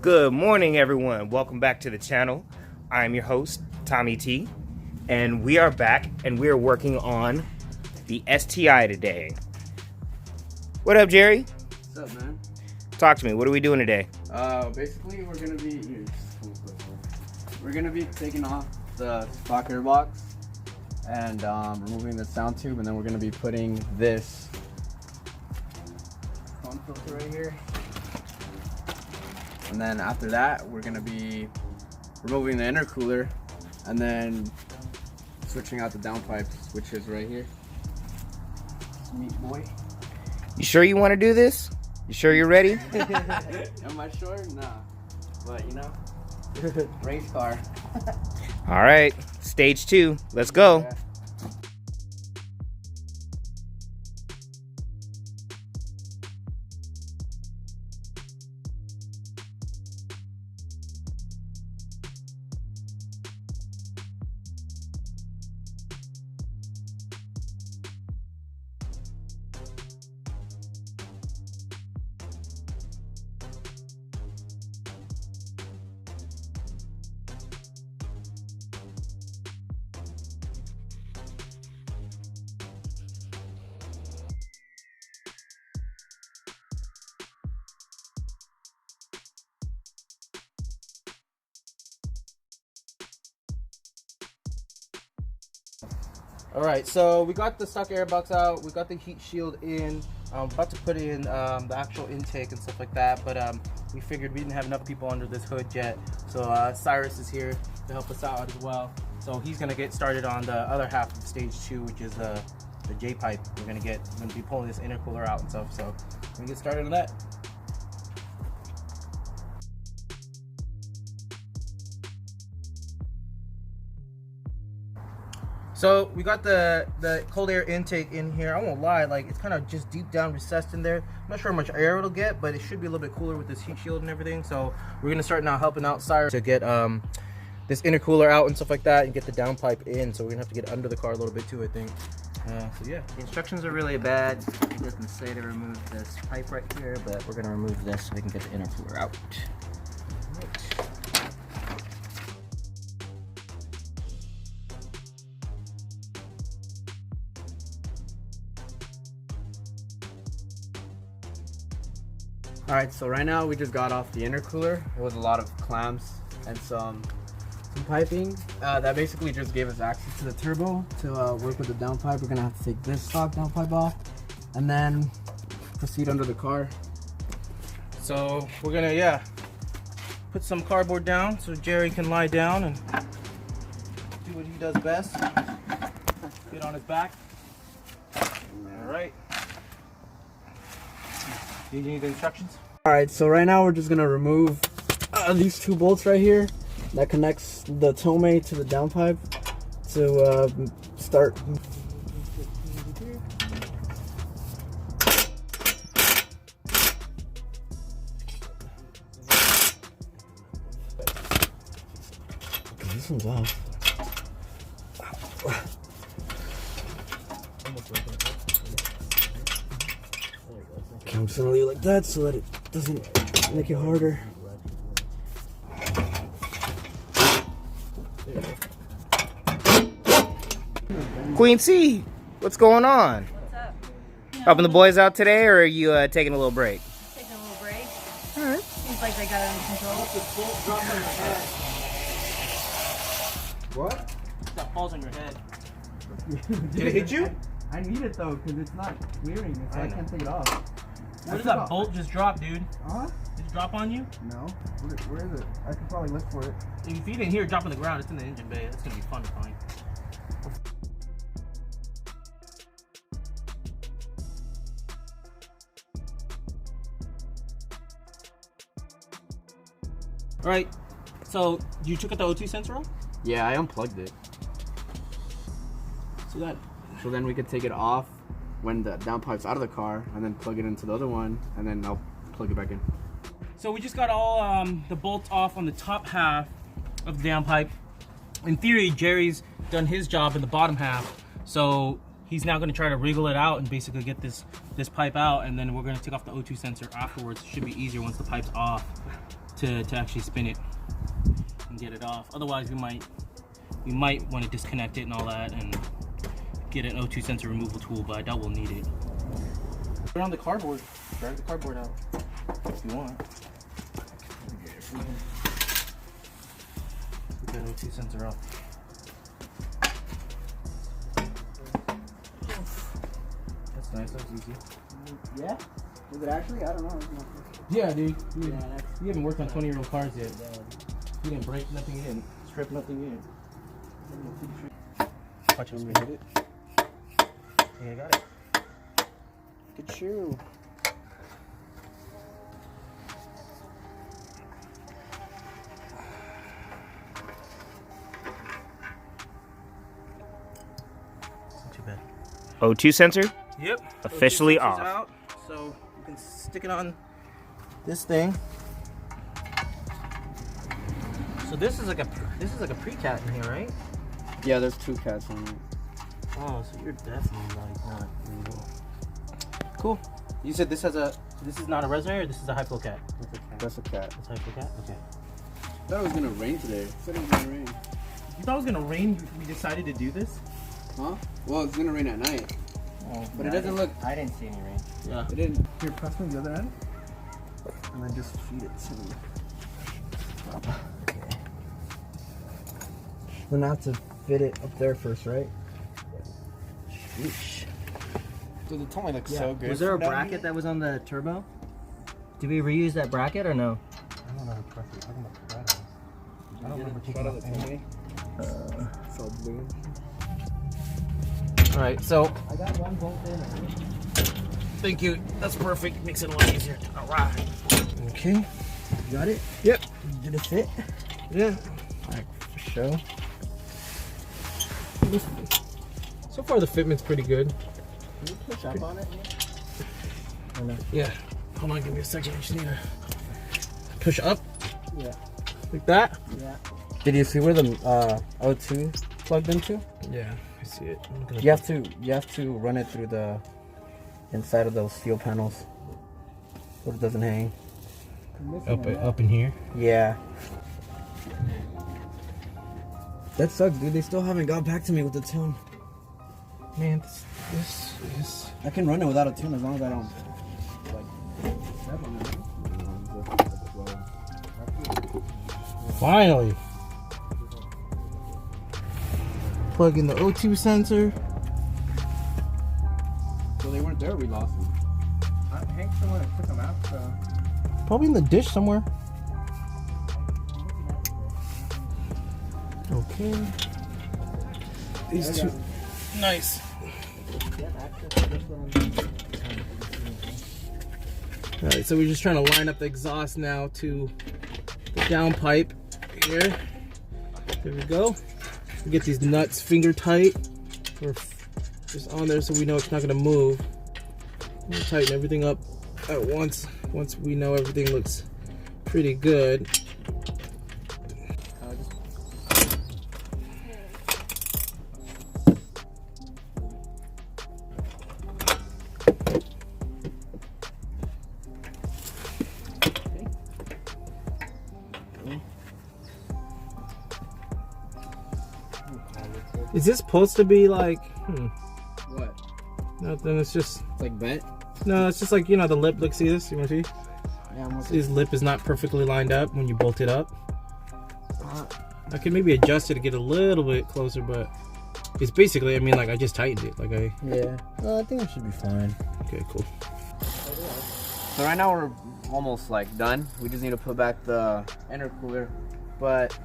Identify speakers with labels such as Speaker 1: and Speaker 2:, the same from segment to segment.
Speaker 1: Good morning, everyone. Welcome back to the channel. I'm your host, Tommy T, and we are back and we are working on the STI today. What up, Jerry?
Speaker 2: What's up, man?
Speaker 1: Talk to me. What are we doing today?
Speaker 2: Basically, we're gonna be taking off the stock airbox and removing the sound tube, and then we're gonna be putting this phone filter right here. And then after that, we're gonna be removing the intercooler and then switching out the downpipe switches right here. Sweet boy.
Speaker 1: You sure you want to do this? You sure you're ready?
Speaker 2: Am I sure? Nah. But you know, race car.
Speaker 1: All right, stage 2. Let's go.
Speaker 2: Yeah.
Speaker 3: Alright, so we got the stock airbox out, we got the heat shield in. I'm about to put in the actual intake and stuff like that, but we figured we didn't have enough people under this hood yet, so Cyrus is here to help us out as well. So he's gonna get started on the other half of stage 2, which is the J pipe. We're gonna be pulling this intercooler out and stuff, so we're gonna get started on that. So we got the cold air intake in here. I won't lie, like it's kind of just deep down recessed in there. I'm not sure how much air it'll get, but it should be a little bit cooler with this heat shield and everything. So we're gonna start now helping out Cyrus to get this intercooler out and stuff like that, and get the downpipe in. So we're gonna have to get under the car a little bit too, I think. So yeah.
Speaker 4: The instructions are really bad. It doesn't say to remove this pipe right here, but we're gonna remove this so we can get the intercooler out.
Speaker 2: Alright, so right now we just got off the intercooler. It was a lot of clamps and some piping. That basically just gave us access to the turbo to work with the downpipe. We're gonna have to take this stock downpipe off and then proceed under the car.
Speaker 3: So we're gonna put some cardboard down so Jerry can lie down and do what he does best. Get on his back. Alright. Do you need the instructions?
Speaker 2: Alright, so right now we're just gonna remove these 2 bolts right here that connects the tome to the downpipe to start. Okay, this one's off. Okay, I'm just gonna leave it like that so that it doesn't make it harder.
Speaker 1: Queen C, what's going on?
Speaker 5: What's up?
Speaker 1: Helping the boys out today, or are you taking a little break?
Speaker 5: Taking a little break.
Speaker 1: All right.
Speaker 5: Seems like they got it under control.
Speaker 2: What?
Speaker 3: That falls on your head.
Speaker 2: Did
Speaker 3: it hit you?
Speaker 2: I need it though, because it's not clearing, so I can't take it off.
Speaker 3: Where did that bolt just drop, dude?
Speaker 2: Huh?
Speaker 3: Did it drop on you?
Speaker 2: No. Where is it? I could probably look for it.
Speaker 3: If you didn't hear it drop on the ground, it's in the engine bay. It's gonna be fun to find. Alright, so you took out the O2 sensor off?
Speaker 2: Yeah, I unplugged it. So then we could take it off when the downpipe's out of the car, and then plug it into the other one, and then I'll plug it back in.
Speaker 3: So we just got all the bolts off on the top half of the downpipe. In theory, Jerry's done his job in the bottom half, so he's now going to try to wriggle it out and basically get this pipe out, and then we're going to take off the O2 sensor afterwards. It should be easier once the pipe's off to actually spin it and get it off. Otherwise, we might want to disconnect it and all that and get an O2 sensor removal tool, but I doubt we'll need it. Put on the cardboard. Drag the cardboard out if you want. Get that O2 sensor out. That's nice. That was easy.
Speaker 2: Yeah? Was it actually? I don't know.
Speaker 3: Yeah, dude. You haven't worked on 20-year-old cars yet. You didn't break nothing in, strip nothing in. Watch me hit it. Yeah, I got it.
Speaker 2: Good shoe.
Speaker 3: Not too bad.
Speaker 1: O2 sensor
Speaker 3: Yep.
Speaker 1: officially
Speaker 3: O2 sensor's
Speaker 1: off.
Speaker 3: out, so you can stick it on this thing. So this is like a pre-cat in here, right?
Speaker 2: Yeah, there's 2 cats on it.
Speaker 3: Oh, so you're definitely like not real. Cool. You said this is not a resonator, or this is a high flow cat?
Speaker 2: That's a cat.
Speaker 3: That's a high flow cat? Okay.
Speaker 2: I thought it was gonna rain today. I said it was gonna rain.
Speaker 3: You thought it was gonna rain, we decided to do this?
Speaker 2: Huh? Well, it's gonna rain at night.
Speaker 4: Oh,
Speaker 2: But it doesn't look.
Speaker 4: I didn't see any rain.
Speaker 3: Yeah.
Speaker 2: It didn't. Here, press me the other end. And then just feed it to me.
Speaker 4: Okay.
Speaker 2: Then I have to fit it up there first, right? Sheesh.
Speaker 4: Dude, the tongue looks so good.
Speaker 3: Was there a bracket that was on the turbo? Did we reuse that bracket or no?
Speaker 4: I don't know what you're talking about. The batteries. I don't remember taking
Speaker 2: Shot
Speaker 4: off
Speaker 2: of the
Speaker 4: any.
Speaker 2: It's all blue.
Speaker 3: Alright, so
Speaker 2: I got one bolt in.
Speaker 3: thank you. That's perfect. Makes it a lot easier. Alright.
Speaker 2: Okay. You got it?
Speaker 3: Yep.
Speaker 2: Did it fit?
Speaker 3: Yeah.
Speaker 2: Alright, for sure.
Speaker 3: So far the fitment's pretty good.
Speaker 2: Can you push up on it?
Speaker 3: Or no? Yeah. Hold on, give me a second. I just need to push up.
Speaker 2: Yeah.
Speaker 3: Like that?
Speaker 2: Yeah.
Speaker 6: Did you see where the O2 plugged into?
Speaker 3: Yeah, I see it.
Speaker 6: You have to run it through the inside of those steel panels so it doesn't hang.
Speaker 3: Up in here.
Speaker 6: Yeah.
Speaker 2: That sucks, dude. They still haven't got back to me with the tune.
Speaker 3: Man, this is...
Speaker 2: I can run it without a tune as long as I don't step on it.
Speaker 3: Finally! Plug in the O2 sensor.
Speaker 2: So they weren't there, we lost them. I think someone took them out, so.
Speaker 3: Probably in the dish somewhere. Okay. These two. Nice. Alright, so we're just trying to line up the exhaust now to the downpipe here. There we go. We get these nuts finger tight. Or just on there so we know it's not going to move. We'll tighten everything up at once we know everything looks pretty good. Is this supposed to be like,
Speaker 2: What?
Speaker 3: nothing, it's just,
Speaker 2: It's like bent?
Speaker 3: no, it's just like, you know, the lip, look, see this, you wanna see?
Speaker 2: Yeah, I'm
Speaker 3: See, his lip is not perfectly lined up when you bolt it up. I can maybe adjust it to get a little bit closer, but it's basically, I mean, like, I just tightened it, like
Speaker 6: Yeah. I think it should be fine.
Speaker 3: okay, cool.
Speaker 2: So right now we're almost like done. We just need to put back the intercooler, but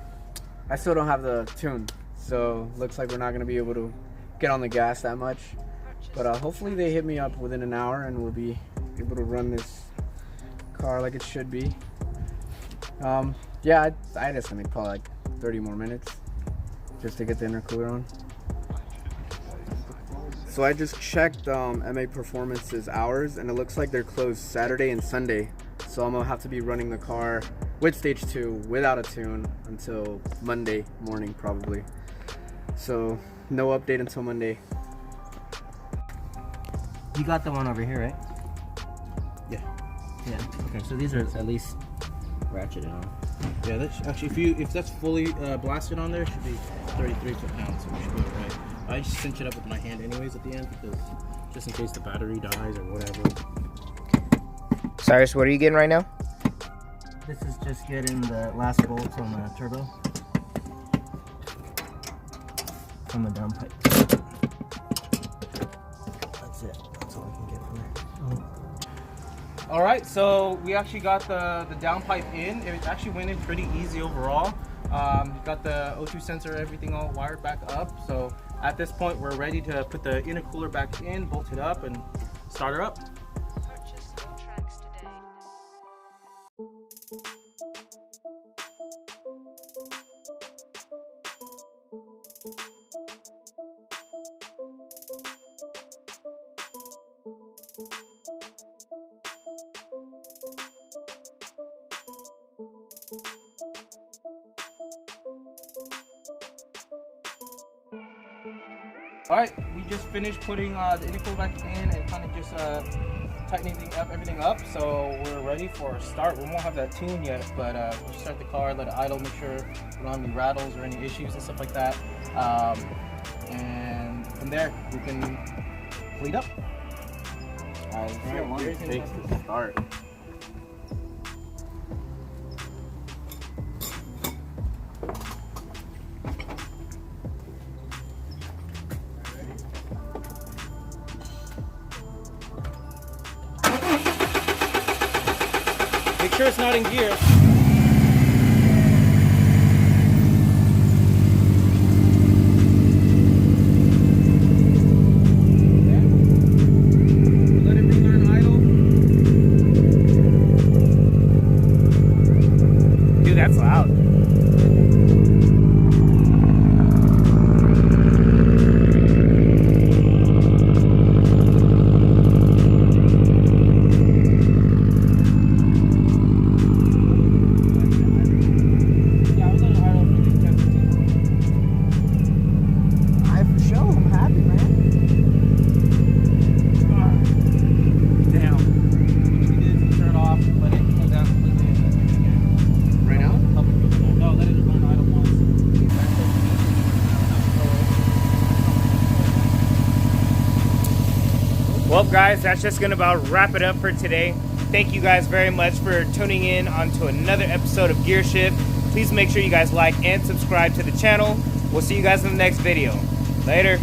Speaker 2: I still don't have the tune. So looks like we're not gonna be able to get on the gas that much. But hopefully they hit me up within an hour and we'll be able to run this car like it should be. Yeah, I'd estimate probably like 30 more minutes just to get the intercooler on. So I just checked MA Performance's hours and it looks like they're closed Saturday and Sunday. So I'm gonna have to be running the car with stage 2 without a tune until Monday morning probably. So no update until Monday.
Speaker 4: You got the one over here, right?
Speaker 3: Yeah.
Speaker 4: Yeah. Okay, so these are at least ratchet it on.
Speaker 3: Yeah, that's actually if that's fully blasted on there, it should be 33 foot-pounds. So we should be alright. I cinch it up with my hand anyways at the end because just in case the battery dies or whatever.
Speaker 1: Cyrus, what are you getting right now?
Speaker 4: This is just getting the last bolts on the turbo from the downpipe. That's it. That's all I can get from there.
Speaker 3: All right, so we actually got the downpipe in. It actually went in pretty easy overall. Got the O2 sensor, everything all wired back up. So at this point, we're ready to put the intercooler back in, bolt it up, and start her up.
Speaker 5: Purchase all tracks today.
Speaker 3: All right, we just finished putting the intercooler back in and kind of just tightening everything up. So we're ready for a start. We won't have that tune yet, but we'll start the car, let it idle, make sure we don't have any rattles or any issues and stuff like that. And from there, we can fleet up.
Speaker 2: Alright, here's the takes to start.
Speaker 3: Make sure it's not in gear. Let it relearn idle.
Speaker 1: Dude, that's loud.
Speaker 3: Yeah, I was on idle for like 10
Speaker 4: I for sure. I'm happy, man.
Speaker 1: Damn.
Speaker 3: What we did is turn it off, let it cool down completely, and then do it again.
Speaker 2: Right now?
Speaker 3: Help it go slow. No, let it run idle once.
Speaker 1: Well, guys, that's just going to about wrap it up for today. Thank you guys very much for tuning in onto another episode of Gearshyft. Please make sure you guys like and subscribe to the channel. We'll see you guys in the next video. Later.